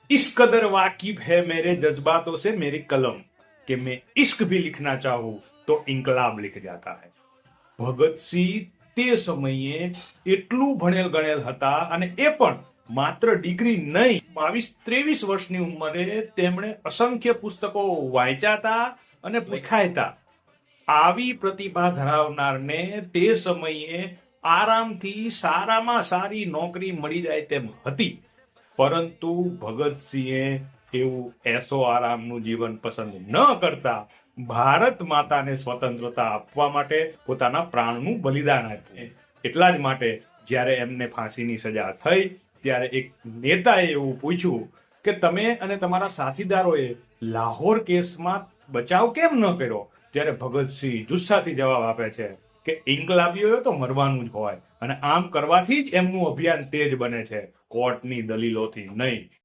इस कदर वाकिफ है मेरे जज्बातों से मेरी कलम कि मैं इश्क भी लिखना चाहूं तो इनकलाब लिख जाता है. ભગતસિંહ તે સમયે એટલું ભણેલ ગણેલ હતા અને એ પણ માત્ર ડિગ્રી નહીં 22-23 વર્ષની ઉંમરે તેમણે અસંખ્ય પુસ્તકો વાંચ્યા હતા અને લખાયા હતા. આવી પ્રતિભા ધરાવનારને તે સમયે આરામથી સારામાં સારી નોકરી મળી જાય તેમ હતી, પરંતુ ભગતસિંહે એવું એસો આરામનું જીવન પસંદ ન કરતા ભારત માતાને સ્વતંત્રતા આપવા માટે પોતાના પ્રાણનું બલિદાન આપ્યું. એટલા જ માટે જ્યારે એમને ફાંસીની સજા થઈ ત્યારે એક નેતાએ એવું પૂછ્યું કે તમે અને તમારા સાથીદારોએ લાહોર કેસમાં બચાવ કેમ ન કર્યો? ત્યારે ભગતસિંહ જુસ્સાથી જવાબ આપે છે કે ઇન્કલાબીઓએ તો મરવાનું જ હોય અને આમ કરવાથી જ એમનું અભિયાન તેજ બને છે, કોર્ટની દલીલોથી નહીં.